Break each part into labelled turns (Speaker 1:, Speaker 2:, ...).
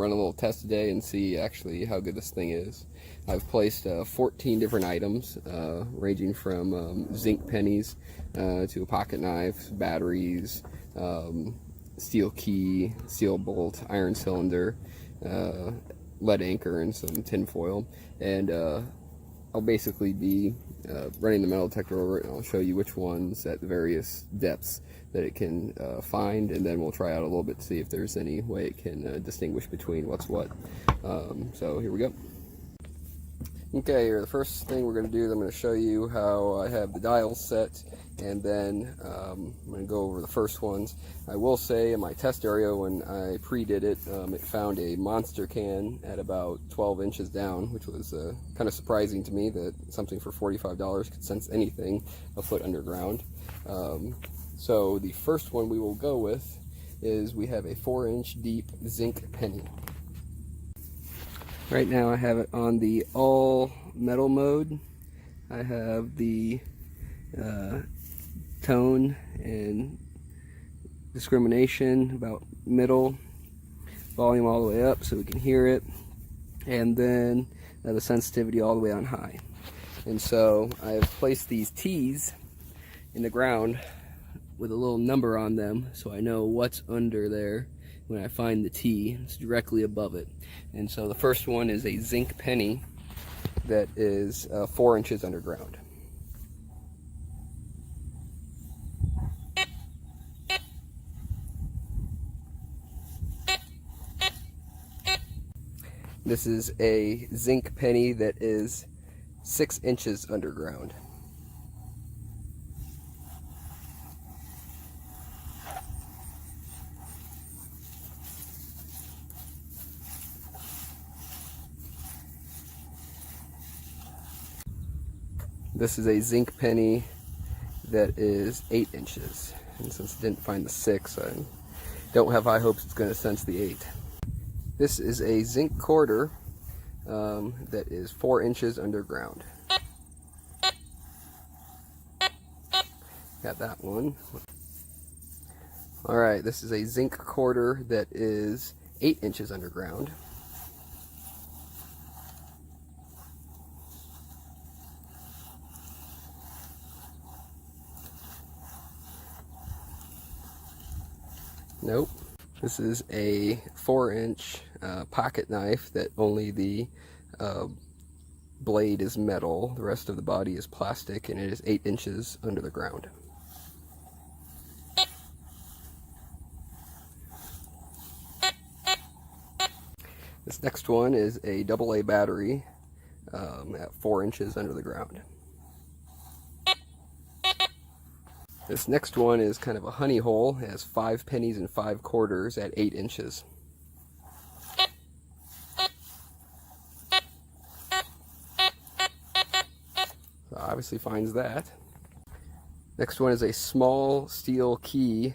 Speaker 1: run a little test today and see actually how good this thing is. I've placed 14 different items, ranging from zinc pennies to a pocket knife, batteries, steel key, steel bolt, iron cylinder, lead anchor, and some tin foil. And I'll basically be running the metal detector over it, and I'll show you which ones at the various depths that it can find, and then we'll try out a little bit to see if there's any way it can distinguish between what's what. So here we go. Okay, the first thing we're going to do is I'm going to show you how I have the dials set, and then I'm going to go over the first ones. I will say in my test area when I pre-did it, it found a monster can at about 12 inches down, which was kind of surprising to me that something for $45 could sense anything a foot underground. So the first one we will go with is we have a 4-inch deep zinc penny. Right now I have it on the all metal mode. I have the tone and discrimination about middle, volume all the way up so we can hear it, and then the sensitivity all the way on high. And so I have placed these T's in the ground with a little number on them so I know what's under there. When I find the T, it's directly above it. And so the first one is a zinc penny that is 4 inches underground. This is a zinc penny that is 6 inches underground. This is a zinc penny that is 8 inches. And since it didn't find the 6, I don't have high hopes it's going to sense the 8. This is a zinc quarter that is 4 inches underground. Got that one. Alright, this is a zinc quarter that is 8 inches underground. Nope. This is a 4-inch pocket knife that only the blade is metal, the rest of the body is plastic, and it is 8 inches under the ground. This next one is a AA battery at 4 inches under the ground. This next one is kind of a honey hole. It has 5 pennies and 5 quarters at 8 inches. So obviously finds that. Next one is a small steel key.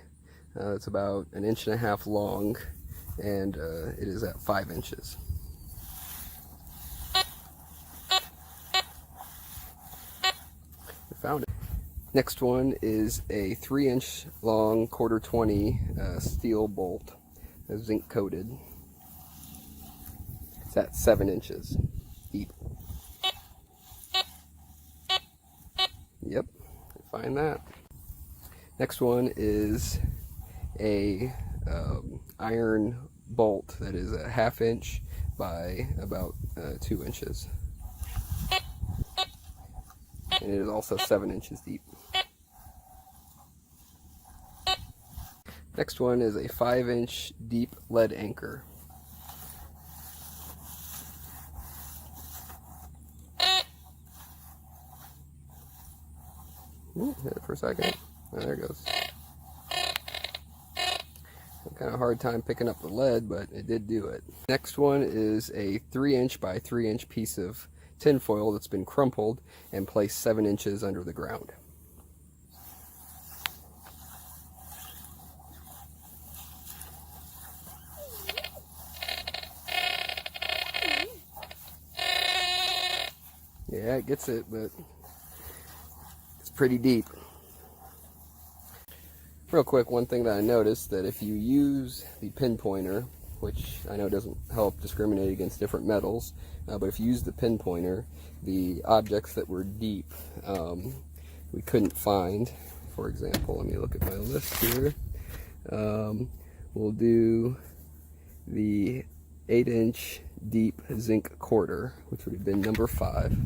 Speaker 1: It's about 1.5 inches long, and it is at 5 inches. I found it. Next one is a 3-inch long /20 steel bolt, zinc coated. It's at 7 inches deep. Yep, find that. Next one is a iron bolt that is a 1/2 inch by about 2 inches. And it is also 7 inches deep. Next one is a 5-inch deep lead anchor. Ooh, hit it for a second. Oh, there it goes. Kind of hard time picking up the lead, but it did do it. Next one is a 3-inch by 3-inch piece of tin foil that's been crumpled and placed 7 inches under the ground. Yeah, it gets it, but it's pretty deep. Real quick, one thing that I noticed, that if you use the pinpointer which I know doesn't help discriminate against different metals, but if you use the pinpointer, the objects that were deep we couldn't find. For example, let me look at my list here. We'll do the 8-inch deep zinc quarter, which would have been number 5.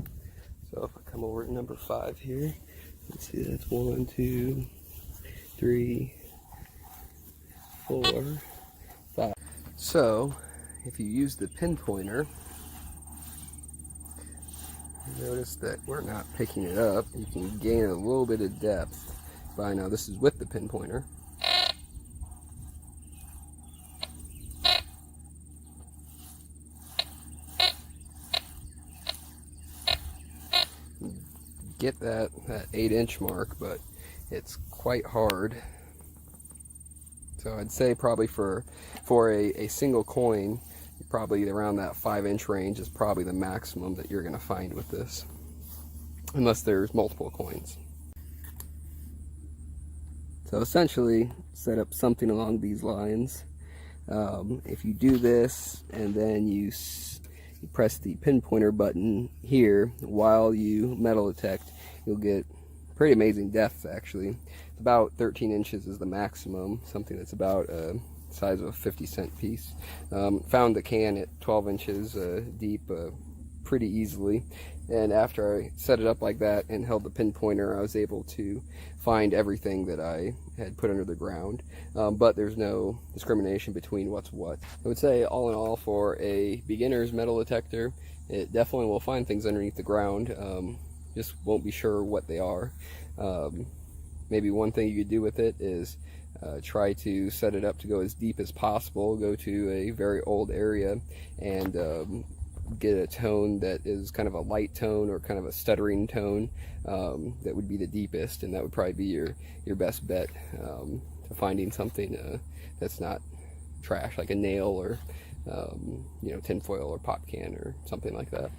Speaker 1: So if I come over to number 5 here, let's see, that's 1, 2, 3, 4, 5. So if you use the pinpointer, notice that we're not picking it up. You can gain a little bit of depth by, now this is with the pinpointer. Get that 8-inch mark, but it's quite hard. So I'd say probably for a single coin, probably around that 5-inch range is probably the maximum that you're going to find with this, unless there's multiple coins. So essentially, set up something along these lines. If you do this and then you press the pinpointer button here while you metal detect, you'll get pretty amazing depth. Actually, it's about 13 inches is the maximum, something that's about size of a 50-cent piece. Found the can at 12 inches deep pretty easily, and after I set it up like that and held the pinpointer, I was able to find everything that I had put under the ground, but there's no discrimination between what's what. I would say all in all, for a beginner's metal detector, it definitely will find things underneath the ground, just won't be sure what they are. Maybe one thing you could do with it is try to set it up to go as deep as possible, go to a very old area and get a tone that is kind of a light tone or kind of a stuttering tone that would be the deepest, and that would probably be your best bet to finding something that's not trash, like a nail or tinfoil or pop can or something like that.